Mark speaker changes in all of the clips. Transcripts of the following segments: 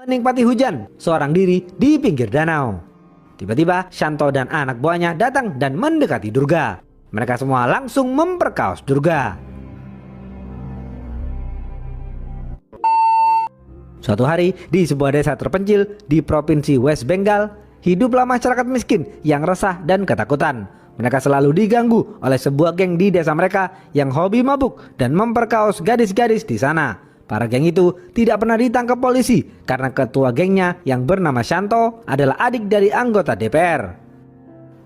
Speaker 1: Menikmati hujan seorang diri di pinggir danau. Tiba-tiba Shanto dan anak buahnya datang dan mendekati Durga. Mereka semua langsung memperkaos Durga. Suatu hari di sebuah desa terpencil di provinsi West Bengal, hiduplah masyarakat miskin yang resah dan ketakutan. Mereka selalu diganggu oleh sebuah geng di desa mereka yang hobi mabuk dan memperkaos gadis-gadis di sana. Para geng itu tidak pernah ditangkap polisi karena ketua gengnya yang bernama Shanto adalah adik dari anggota DPR.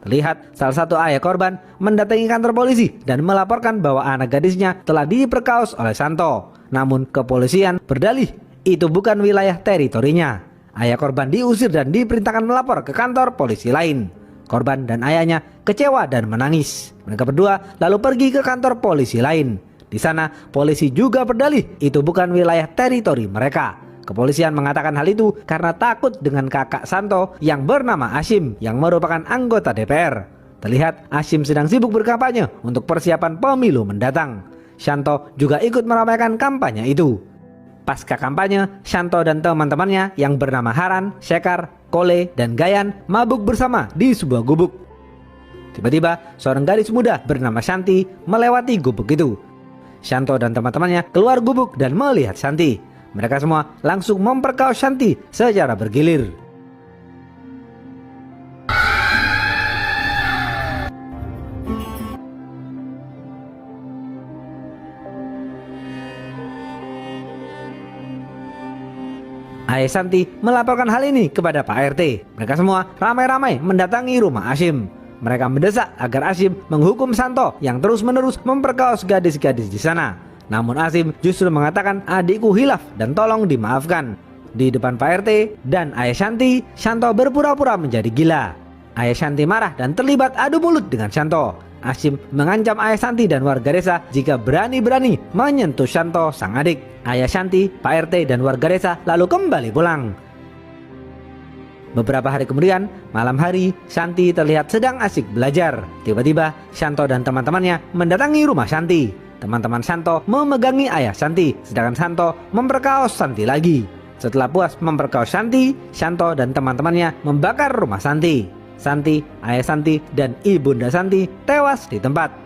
Speaker 1: Terlihat salah satu ayah korban mendatangi kantor polisi dan melaporkan bahwa anak gadisnya telah diperkaos oleh Shanto. Namun kepolisian berdalih itu bukan wilayah teritorinya. Ayah korban diusir dan diperintahkan melapor ke kantor polisi lain. Korban dan ayahnya kecewa dan menangis. Mereka berdua lalu pergi ke kantor polisi lain. Di sana polisi juga berdalih itu bukan wilayah teritori mereka. Kepolisian mengatakan hal itu karena takut dengan kakak Shanto yang bernama Hashim yang merupakan anggota DPR. Terlihat Hashim sedang sibuk berkampanye untuk persiapan pemilu mendatang. Shanto juga ikut meramaikan kampanye itu. Pasca kampanye, Shanto dan teman-temannya yang bernama Haran, Sekar, Kole, dan Gayan mabuk bersama di sebuah gubuk. Tiba-tiba seorang gadis muda bernama Shanti melewati gubuk itu. Shanto dan teman-temannya keluar gubuk dan melihat Shanti. Mereka semua langsung memperkaos Shanti secara bergilir. Ayah Shanti melaporkan hal ini kepada Pak RT. Mereka semua ramai-ramai mendatangi rumah Hashim. Mereka mendesak agar Hashim menghukum Shanto yang terus-menerus memperkaos gadis-gadis di sana. Namun Hashim justru mengatakan adikku hilaf dan tolong dimaafkan. Di depan Pak RT dan ayah Shanti, Shanto berpura-pura menjadi gila. Ayah Shanti marah dan terlibat adu mulut dengan Shanto. Hashim mengancam ayah Shanti dan warga desa jika berani-berani menyentuh Shanto sang adik. Ayah Shanti, Pak RT dan warga desa lalu kembali pulang. Beberapa hari kemudian, malam hari, Shanti terlihat sedang asik belajar. Tiba-tiba, Shanto dan teman-temannya mendatangi rumah Shanti. Teman-teman Shanto memegangi ayah Shanti, sedangkan Shanto memperkaos Shanti lagi. Setelah puas memperkaos Shanti, Shanto dan teman-temannya membakar rumah Shanti. Shanti, ayah Shanti, dan ibunda Shanti tewas di tempat.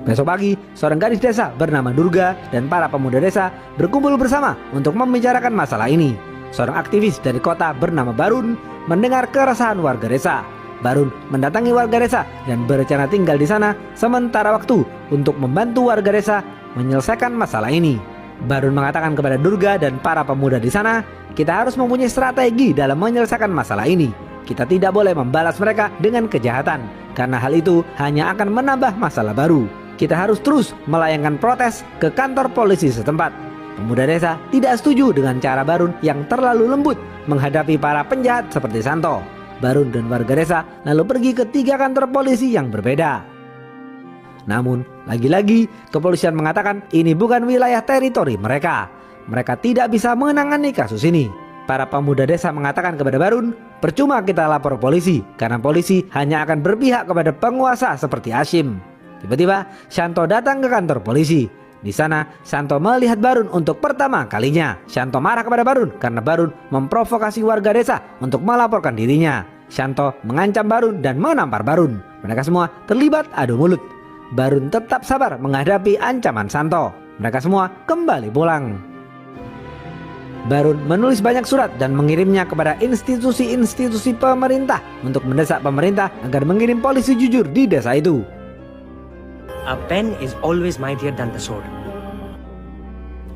Speaker 1: Besok pagi, seorang gadis desa bernama Durga dan para pemuda desa berkumpul bersama untuk membicarakan masalah ini. Seorang aktivis dari kota bernama Barun mendengar keresahan warga desa. Barun mendatangi warga desa dan berencana tinggal di sana sementara waktu untuk membantu warga desa menyelesaikan masalah ini. Barun mengatakan kepada Durga dan para pemuda di sana, kita harus mempunyai strategi dalam menyelesaikan masalah ini. Kita tidak boleh membalas mereka dengan kejahatan, karena hal itu hanya akan menambah masalah baru. Kita harus terus melayangkan protes ke kantor polisi setempat. Pemuda desa tidak setuju dengan cara Barun yang terlalu lembut menghadapi para penjahat seperti Shanto. Barun dan warga desa lalu pergi ke 3 kantor polisi yang berbeda. Namun, lagi-lagi kepolisian mengatakan ini bukan wilayah teritori mereka. Mereka tidak bisa menangani kasus ini. Para pemuda desa mengatakan kepada Barun, percuma kita lapor polisi karena polisi hanya akan berpihak kepada penguasa seperti Hashim. Tiba-tiba Shanto datang ke kantor polisi. Di sana Shanto melihat Barun untuk pertama kalinya. Shanto marah kepada Barun karena Barun memprovokasi warga desa untuk melaporkan dirinya. Shanto mengancam Barun dan menampar Barun. Mereka semua terlibat adu mulut. Barun tetap sabar menghadapi ancaman Shanto. Mereka semua kembali pulang. Barun menulis banyak surat dan mengirimnya kepada institusi-institusi pemerintah untuk mendesak pemerintah agar mengirim polisi jujur di desa itu.
Speaker 2: A pen is always mightier than the sword.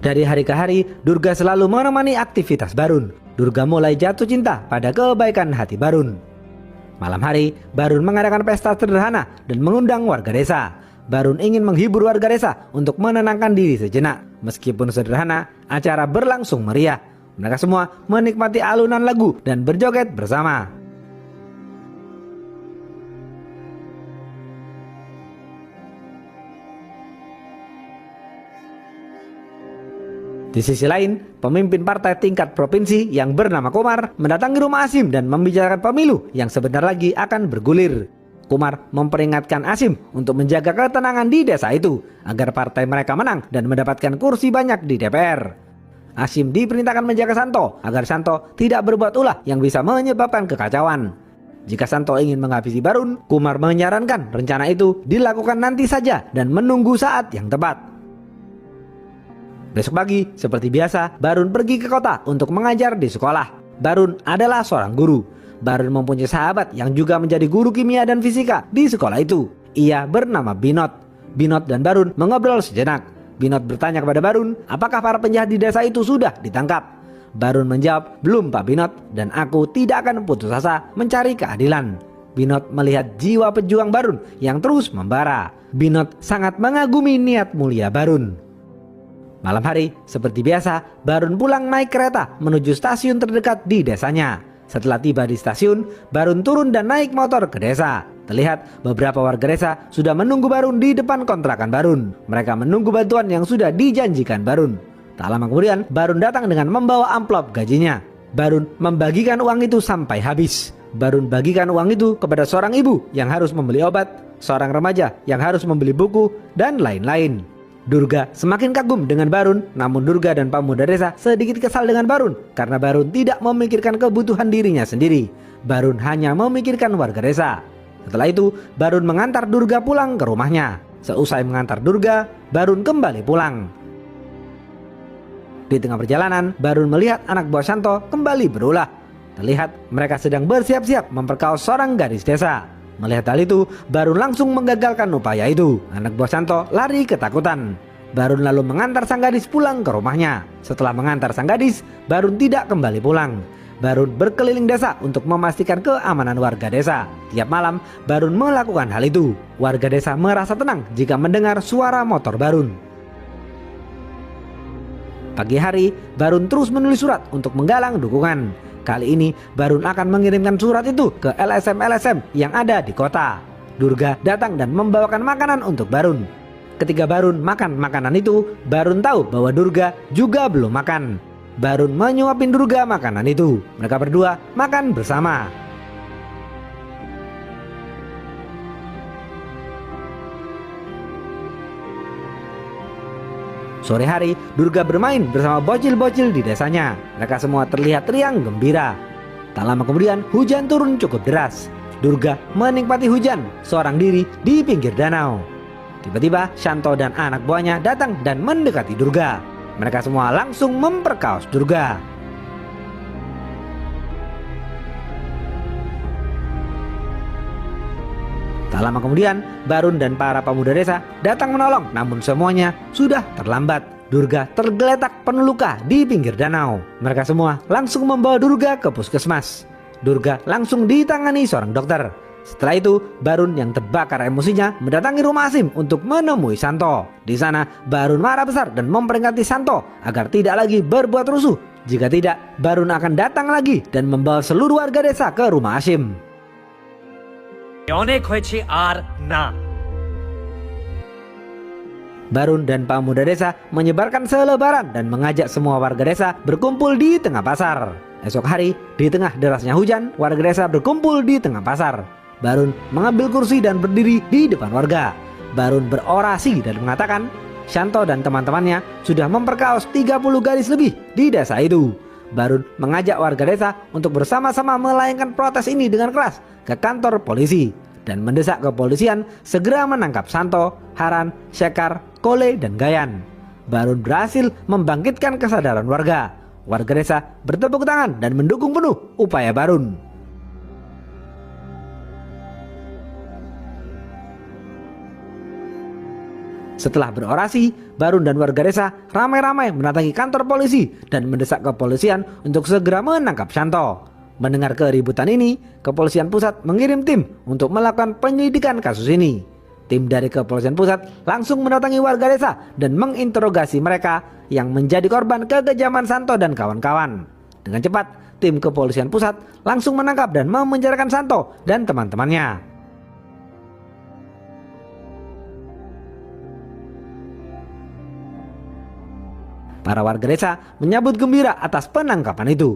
Speaker 1: Dari hari ke hari, Durga selalu menemani aktivitas Barun. Durga mulai jatuh cinta pada kebaikan hati Barun. Malam hari, Barun mengadakan pesta sederhana dan mengundang warga desa. Barun ingin menghibur warga desa untuk menenangkan diri sejenak. Meskipun sederhana, acara berlangsung meriah. Mereka semua menikmati alunan lagu dan berjoget bersama. Di sisi lain, pemimpin partai tingkat provinsi yang bernama Komar mendatangi rumah Hashim dan membicarakan pemilu yang sebentar lagi akan bergulir. Kumar memperingatkan Asim untuk menjaga ketenangan di desa itu agar partai mereka menang dan mendapatkan kursi banyak di DPR. Asim diperintahkan menjaga Santo agar Santo tidak berbuat ulah yang bisa menyebabkan kekacauan. Jika Santo ingin menghabisi Barun, Kumar menyarankan rencana itu dilakukan nanti saja dan menunggu saat yang tepat. Besok pagi, seperti biasa, Barun pergi ke kota untuk mengajar di sekolah. Barun adalah seorang guru. Barun mempunyai sahabat yang juga menjadi guru kimia dan fisika di sekolah itu. Ia bernama Binod. Binod dan Barun mengobrol sejenak. Binod bertanya kepada Barun, apakah para penjahat di desa itu sudah ditangkap? Barun menjawab, belum Pak Binod, dan aku tidak akan putus asa mencari keadilan. Binod melihat jiwa pejuang Barun yang terus membara. Binod sangat mengagumi niat mulia Barun. Malam hari, seperti biasa, Barun pulang naik kereta menuju stasiun terdekat di desanya. Setelah tiba di stasiun, Barun turun dan naik motor ke desa. Terlihat beberapa warga desa sudah menunggu Barun di depan kontrakan Barun. Mereka menunggu bantuan yang sudah dijanjikan Barun. Tak lama kemudian, Barun datang dengan membawa amplop gajinya. Barun membagikan uang itu sampai habis. Barun bagikan uang itu kepada seorang ibu yang harus membeli obat, seorang remaja yang harus membeli buku, dan lain-lain. Durga semakin kagum dengan Barun, namun Durga dan pemuda desa sedikit kesal dengan Barun karena Barun tidak memikirkan kebutuhan dirinya sendiri. Barun hanya memikirkan warga desa. Setelah itu, Barun mengantar Durga pulang ke rumahnya. Seusai mengantar Durga, Barun kembali pulang. Di tengah perjalanan, Barun melihat anak buah Santo kembali berulah. Terlihat mereka sedang bersiap-siap memperkaos seorang gadis desa. Melihat hal itu, Barun langsung menggagalkan upaya itu. Anak buah Santo lari ketakutan. Barun lalu mengantar sang gadis pulang ke rumahnya. Setelah mengantar sang gadis, Barun tidak kembali pulang. Barun berkeliling desa untuk memastikan keamanan warga desa. Tiap malam, Barun melakukan hal itu. Warga desa merasa tenang jika mendengar suara motor Barun. Pagi hari, Barun terus menulis surat untuk menggalang dukungan. Kali ini, Barun akan mengirimkan surat itu ke LSM-LSM yang ada di kota. Durga datang dan membawakan makanan untuk Barun. Ketika Barun makan makanan itu, Barun tahu bahwa Durga juga belum makan. Barun menyuapin Durga makanan itu. Mereka berdua makan bersama. Sore hari, Durga bermain bersama bocil-bocil di desanya. Mereka semua terlihat riang gembira. Tak lama kemudian, hujan turun cukup deras. Durga menikmati hujan seorang diri di pinggir danau. Tiba-tiba, Santo dan anak buahnya datang dan mendekati Durga. Mereka semua langsung memperkaos Durga. Tak lama kemudian, Barun dan para pemuda desa datang menolong, namun semuanya sudah terlambat. Durga tergeletak penuh luka di pinggir danau. Mereka semua langsung membawa Durga ke puskesmas. Durga langsung ditangani seorang dokter. Setelah itu, Barun yang terbakar emosinya mendatangi rumah Asim untuk menemui Santo. Di sana, Barun marah besar dan memperingati Santo agar tidak lagi berbuat rusuh. Jika tidak, Barun akan datang lagi dan membawa seluruh warga desa ke rumah Asim.
Speaker 2: অনেক হয়েছে আর না।
Speaker 1: Barun dan pemuda desa menyebarkan selebaran dan mengajak semua warga desa berkumpul di tengah pasar. Esok hari, di tengah derasnya hujan, warga desa berkumpul di tengah pasar. Barun mengambil kursi dan berdiri di depan warga. Barun berorasi dan mengatakan, Santo dan teman-temannya sudah memperkaos 30 gadis lebih di desa itu. Barun mengajak warga desa untuk bersama-sama melayangkan protes ini dengan keras ke kantor polisi dan mendesak kepolisian segera menangkap Santo, Haran, Sekar, Kole, dan Gayan. Barun berhasil membangkitkan kesadaran warga. Warga desa bertepuk tangan dan mendukung penuh upaya Barun. Setelah berorasi, Barun dan warga desa ramai-ramai mendatangi kantor polisi dan mendesak kepolisian untuk segera menangkap Santo. Mendengar keributan ini, kepolisian pusat mengirim tim untuk melakukan penyelidikan kasus ini. Tim dari kepolisian pusat langsung mendatangi warga desa dan menginterogasi mereka yang menjadi korban kekejaman Santo dan kawan-kawan. Dengan cepat, tim kepolisian pusat langsung menangkap dan memenjarakan Santo dan teman-temannya. Para warga desa menyambut gembira atas penangkapan itu.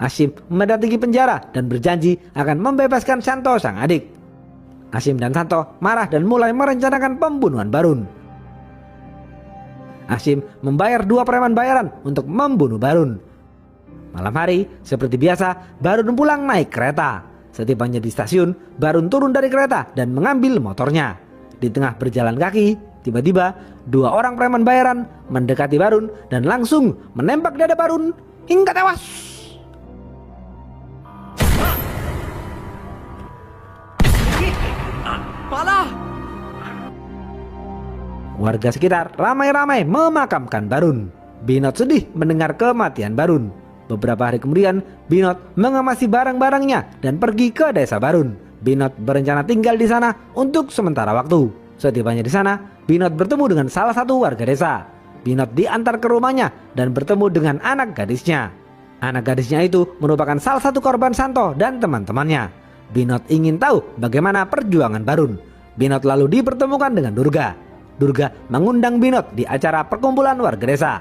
Speaker 1: Asim mendatangi penjara dan berjanji akan membebaskan Santo sang adik. Asim dan Santo marah dan mulai merencanakan pembunuhan Barun. Asim membayar 2 preman bayaran untuk membunuh Barun. Malam hari, seperti biasa, Barun pulang naik kereta. Setibanya di stasiun, Barun turun dari kereta dan mengambil motornya. Di tengah berjalan kaki, tiba-tiba 2 orang preman bayaran mendekati Barun dan langsung menembak dada Barun hingga tewas. Warga sekitar ramai-ramai memakamkan Barun. Binot sedih mendengar kematian Barun. Beberapa hari kemudian, Binot mengemasi barang-barangnya dan pergi ke desa Barun. Binot berencana tinggal di sana untuk sementara waktu. Setibanya di sana, Binot bertemu dengan salah satu warga desa. Binot diantar ke rumahnya dan bertemu dengan anak gadisnya. Anak gadisnya itu merupakan salah satu korban Santo dan teman-temannya. Binot ingin tahu bagaimana perjuangan Barun. Binot lalu dipertemukan dengan Durga. Durga mengundang Binot di acara perkumpulan warga desa.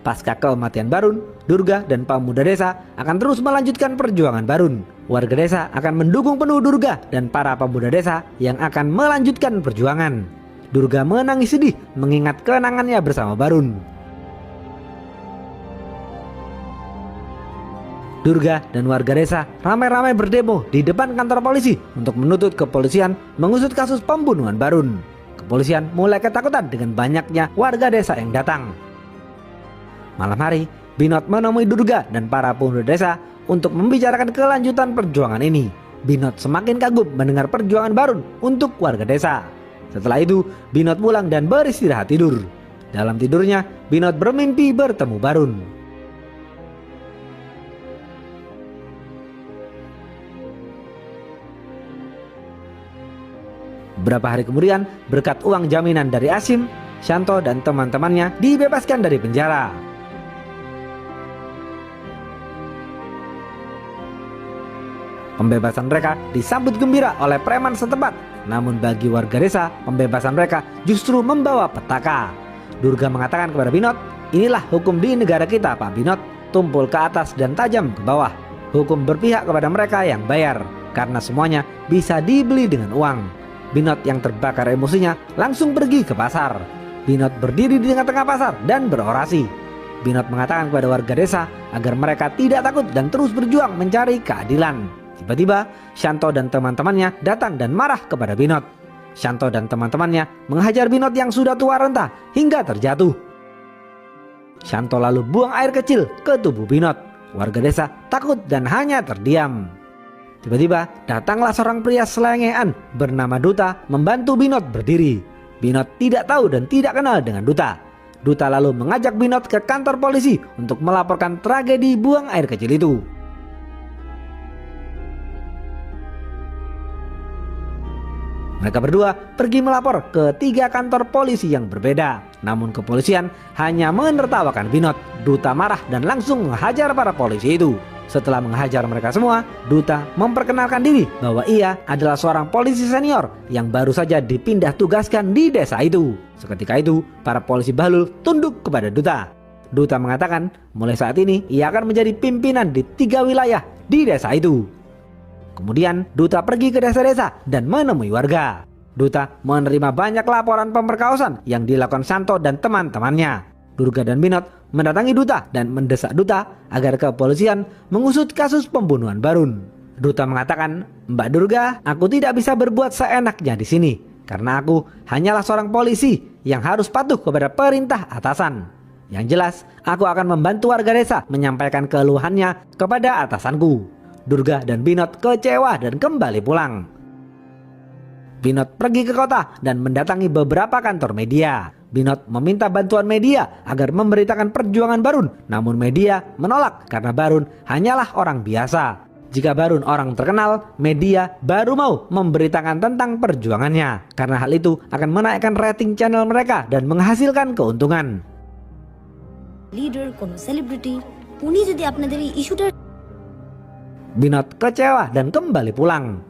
Speaker 1: Pasca kematian Barun, Durga dan pemuda desa akan terus melanjutkan perjuangan Barun. Warga desa akan mendukung penuh Durga dan para pemuda desa yang akan melanjutkan perjuangan. Durga menangis sedih mengingat kenangannya bersama Barun. Durga dan warga desa ramai-ramai berdemo di depan kantor polisi untuk menuntut kepolisian mengusut kasus pembunuhan Barun. Kepolisian mulai ketakutan dengan banyaknya warga desa yang datang. Malam hari, Binot menemui Durga dan para pemuda desa untuk membicarakan kelanjutan perjuangan ini. Binot semakin kagum mendengar perjuangan Barun untuk warga desa. Setelah itu, Binot pulang dan beristirahat tidur. Dalam tidurnya, Binot bermimpi bertemu Barun. Beberapa hari kemudian, berkat uang jaminan dari Asim, Santo dan teman-temannya dibebaskan dari penjara. Pembebasan mereka disambut gembira oleh preman setempat. Namun bagi warga desa, pembebasan mereka justru membawa petaka. Durga mengatakan kepada Binot, "Inilah hukum di negara kita, Pak Binot. Tumpul ke atas dan tajam ke bawah. Hukum berpihak kepada mereka yang bayar, karena semuanya bisa dibeli dengan uang." Binot yang terbakar emosinya langsung pergi ke pasar. Binot berdiri di tengah-tengah pasar dan berorasi. Binot mengatakan kepada warga desa agar mereka tidak takut dan terus berjuang mencari keadilan. Tiba-tiba, Santo dan teman-temannya datang dan marah kepada Binot. Santo dan teman-temannya menghajar Binot yang sudah tua renta hingga terjatuh. Santo lalu buang air kecil ke tubuh Binot. Warga desa takut dan hanya terdiam. Tiba-tiba datanglah seorang pria selengean bernama Duta membantu Binot berdiri. Binot tidak tahu dan tidak kenal dengan Duta. Duta lalu mengajak Binot ke kantor polisi untuk melaporkan tragedi buang air kecil itu. Mereka berdua pergi melapor ke 3 kantor polisi yang berbeda. Namun kepolisian hanya menertawakan Binot. Duta marah dan langsung menghajar para polisi itu. Setelah menghajar mereka semua, Duta memperkenalkan diri bahwa ia adalah seorang polisi senior yang baru saja dipindah tugaskan di desa itu. Seketika itu, para polisi bahlul tunduk kepada Duta. Duta mengatakan mulai saat ini ia akan menjadi pimpinan di 3 wilayah di desa itu. Kemudian Duta pergi ke desa-desa dan menemui warga. Duta menerima banyak laporan pemerkosaan yang dilakukan Santo dan teman-temannya. Durga dan Binot mendatangi Duta dan mendesak Duta agar kepolisian mengusut kasus pembunuhan Barun. Duta mengatakan, "Mbak Durga, aku tidak bisa berbuat seenaknya di sini karena aku hanyalah seorang polisi yang harus patuh kepada perintah atasan. Yang jelas, aku akan membantu warga desa menyampaikan keluhannya kepada atasanku." Durga dan Binot kecewa dan kembali pulang. Binot pergi ke kota dan mendatangi beberapa kantor media. Binot meminta bantuan media agar memberitakan perjuangan Barun, namun media menolak karena Barun hanyalah orang biasa. Jika Barun orang terkenal, media baru mau memberitakan tentang perjuangannya, karena hal itu akan menaikkan rating channel mereka dan menghasilkan keuntungan.
Speaker 3: Leader, কোনো celebrity, উনি যদি আপনাদের এই ইস্যুটা
Speaker 1: Binot kecewa dan kembali pulang.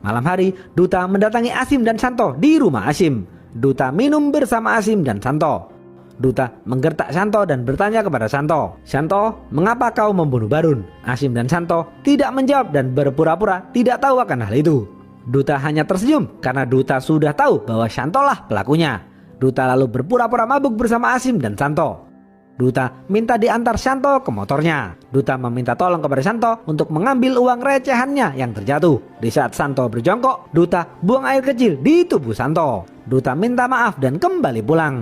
Speaker 1: Malam hari, Duta mendatangi Asim dan Santo di rumah Asim. Duta minum bersama Asim dan Santo. Duta menggertak Santo dan bertanya kepada Santo, "Santo, mengapa kau membunuh Barun?" Asim dan Santo tidak menjawab dan berpura-pura tidak tahu akan hal itu. Duta hanya tersenyum karena Duta sudah tahu bahwa Shanto lah pelakunya. Duta lalu berpura-pura mabuk bersama Asim dan Shanto. Duta minta diantar Shanto ke motornya. Duta meminta tolong kepada Shanto untuk mengambil uang recehannya yang terjatuh. Di saat Shanto berjongkok, Duta buang air kecil di tubuh Shanto. Duta minta maaf dan kembali pulang.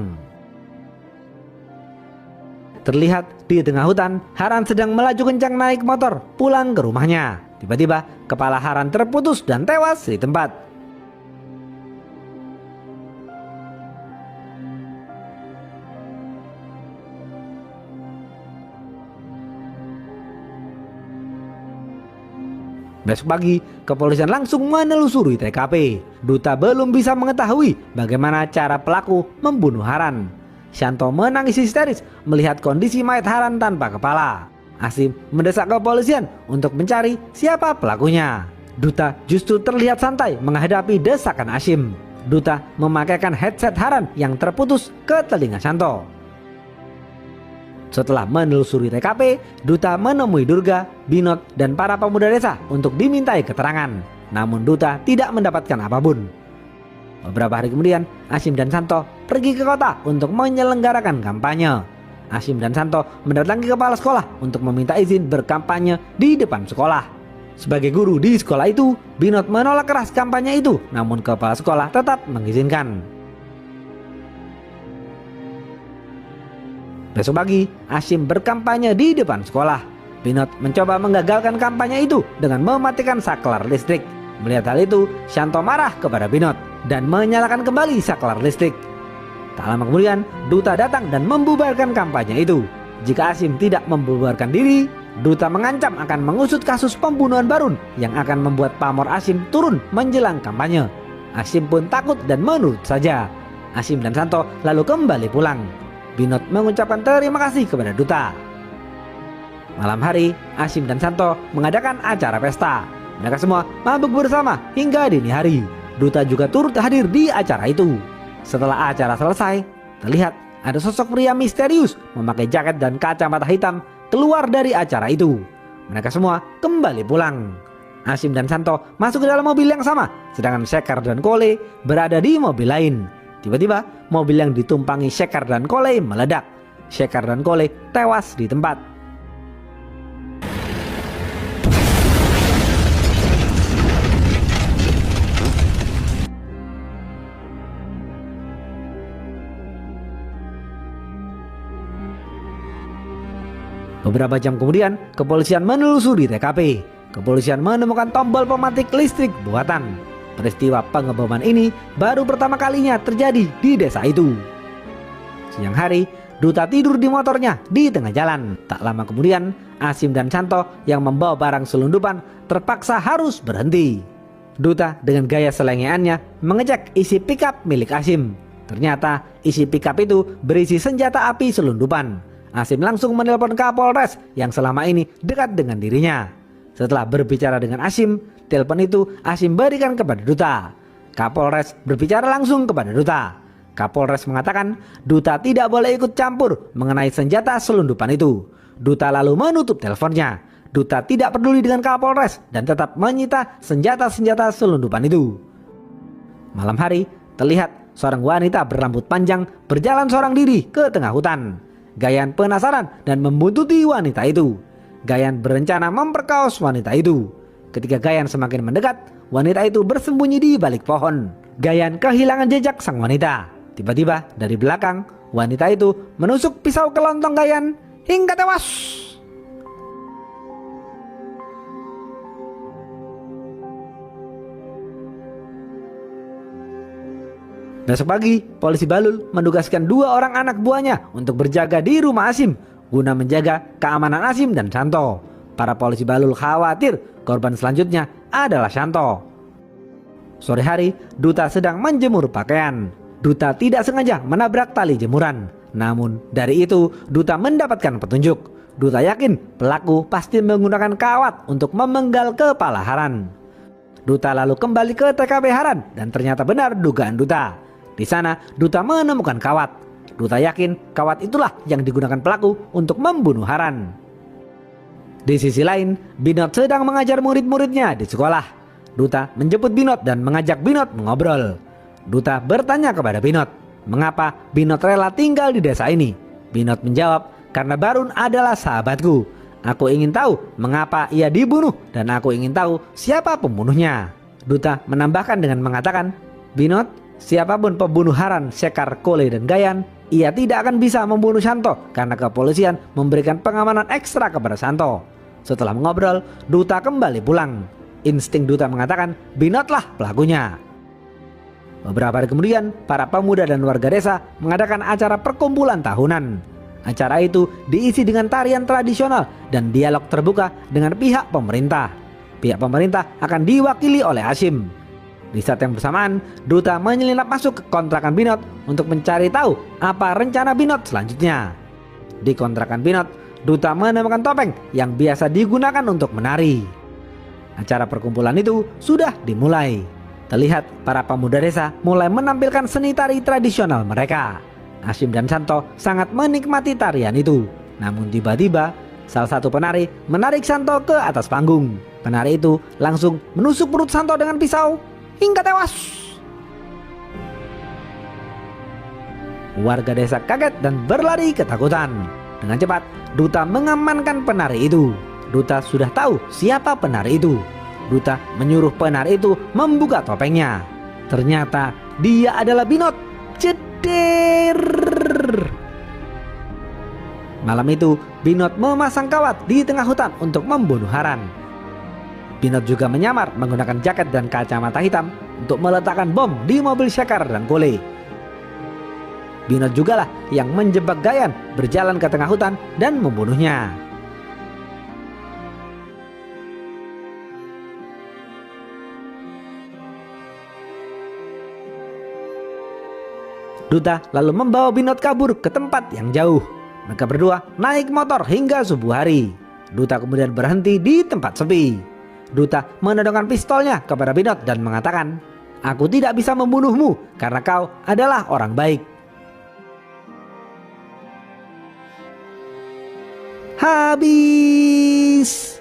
Speaker 1: Terlihat di tengah hutan, Haran sedang melaju kencang naik motor pulang ke rumahnya. Tiba-tiba kepala Haran terputus dan tewas di tempat. Besok pagi, kepolisian langsung menelusuri TKP. Duta belum bisa mengetahui bagaimana cara pelaku membunuh Haran. Shanto menangis histeris melihat kondisi mayat Haran tanpa kepala. Asim mendesak kepolisian untuk mencari siapa pelakunya. Duta justru terlihat santai menghadapi desakan Asim. Duta memakaikan headset Haran yang terputus ke telinga Shanto. Setelah menelusuri TKP, Duta menemui Durga, Binod, dan para pemuda desa untuk dimintai keterangan. Namun Duta tidak mendapatkan apapun. Beberapa hari kemudian, Asim dan Shanto pergi ke kota untuk menyelenggarakan kampanye. Asim dan Shanto mendatangi kepala sekolah untuk meminta izin berkampanye di depan sekolah. Sebagai guru di sekolah itu, Binod menolak keras kampanye itu, namun kepala sekolah tetap mengizinkan. Besok pagi, Asim berkampanye di depan sekolah. Binod mencoba menggagalkan kampanye itu dengan mematikan saklar listrik. Melihat hal itu, Shanto marah kepada Binod dan menyalakan kembali saklar listrik. Tak lama kemudian, Duta datang dan membubarkan kampanye itu. Jika Asim tidak membubarkan diri, Duta mengancam akan mengusut kasus pembunuhan Barun yang akan membuat pamor Asim turun menjelang kampanye. Asim pun takut dan menurut saja. Asim dan Shanto lalu kembali pulang. Binod mengucapkan terima kasih kepada Duta. Malam hari, Asim dan Shanto mengadakan acara pesta. Mereka semua mabuk bersama hingga dini hari. Duta juga turut hadir di acara itu. Setelah acara selesai, terlihat ada sosok pria misterius memakai jaket dan kacamata hitam keluar dari acara itu. Mereka semua kembali pulang. Asim dan Shanto masuk ke dalam mobil yang sama, sedangkan Sekar dan Kole berada di mobil lain. Tiba-tiba, mobil yang ditumpangi Sekar dan Kole meledak. Sekar dan Kole tewas di tempat. Beberapa jam kemudian, kepolisian menelusuri TKP. Kepolisian menemukan tombol pematik listrik buatan. Peristiwa pengeboman ini baru pertama kalinya terjadi di desa itu. Siang hari, Duta tidur di motornya di tengah jalan. Tak lama kemudian, Asim dan Shanto yang membawa barang selundupan terpaksa harus berhenti. Duta dengan gaya selengeannya mengecek isi pickup milik Asim. Ternyata isi pickup itu berisi senjata api selundupan. Asim langsung menelpon Kapolres yang selama ini dekat dengan dirinya. Setelah berbicara dengan Asim, telepon itu Asim berikan kepada Duta. Kapolres berbicara langsung kepada Duta. Kapolres mengatakan Duta tidak boleh ikut campur mengenai senjata selundupan itu. Duta lalu menutup teleponnya. Duta tidak peduli dengan Kapolres dan tetap menyita senjata-senjata selundupan itu. Malam hari, terlihat seorang wanita berambut panjang berjalan seorang diri ke tengah hutan. Gayan penasaran dan membuntuti wanita itu. Gayan berencana memperkaos wanita itu. Ketika Gayan semakin mendekat, wanita itu bersembunyi di balik pohon. Gayan kehilangan jejak sang wanita. Tiba-tiba dari belakang, wanita itu menusuk pisau ke lontong Gayan hingga tewas. Besok pagi, polisi Balul menugaskan 2 orang anak buahnya untuk berjaga di rumah Asim guna menjaga keamanan Asim dan Shanto. Para polisi Balul khawatir korban selanjutnya adalah Shanto. Sore hari, Duta sedang menjemur pakaian. Duta tidak sengaja menabrak tali jemuran. Namun dari itu, Duta mendapatkan petunjuk. Duta yakin pelaku pasti menggunakan kawat untuk memenggal kepala Haran. Duta lalu kembali ke TKP Haran dan ternyata benar dugaan Duta. Di sana, Duta menemukan kawat. Duta yakin kawat itulah yang digunakan pelaku untuk membunuh Haran. Di sisi lain, Binod sedang mengajar murid-muridnya di sekolah. Duta menjemput Binot dan mengajak Binot mengobrol. Duta bertanya kepada Binot, mengapa Binot rela tinggal di desa ini? Binot menjawab, karena Barun adalah sahabatku. Aku ingin tahu mengapa ia dibunuh dan aku ingin tahu siapa pembunuhnya. Duta menambahkan dengan mengatakan, Binot, siapapun pembunuh Haran, Sekar, Kole, dan Gayan, ia tidak akan bisa membunuh Shanto karena kepolisian memberikan pengamanan ekstra kepada Shanto. Setelah mengobrol, Duta kembali pulang. Insting Duta mengatakan Binotlah pelakunya. Beberapa hari kemudian, para pemuda dan warga desa mengadakan acara perkumpulan tahunan. Acara itu diisi dengan tarian tradisional dan dialog terbuka dengan pihak pemerintah. Pihak pemerintah akan diwakili oleh Hashim. Di saat yang bersamaan, Duta menyelinap masuk ke kontrakan Binot untuk mencari tahu apa rencana Binot selanjutnya. Di kontrakan Binot, Duta menemukan topeng yang biasa digunakan untuk menari. Acara perkumpulan itu sudah dimulai. Terlihat para pemuda desa mulai menampilkan seni tari tradisional mereka. Hashim dan Shanto sangat menikmati tarian itu. Namun tiba-tiba salah satu penari menarik Shanto ke atas panggung. Penari itu langsung menusuk perut Shanto dengan pisau hingga tewas. Warga desa kaget dan berlari ketakutan. Dengan cepat, Duta mengamankan penari itu. Duta sudah tahu siapa penari itu. Duta menyuruh penari itu membuka topengnya. Ternyata dia adalah Binot. Jeder. Malam itu, Binot memasang kawat di tengah hutan untuk membunuh Haran. Binot juga menyamar menggunakan jaket dan kacamata hitam untuk meletakkan bom di mobil Sekar dan Kole. Binot jugalah yang menjebak Gayan berjalan ke tengah hutan dan membunuhnya. Duta lalu membawa Binot kabur ke tempat yang jauh. Mereka berdua naik motor hingga subuh hari. Duta kemudian berhenti di tempat sepi. Duta menodongkan pistolnya kepada Binot dan mengatakan, aku tidak bisa membunuhmu karena kau adalah orang baik. Habis.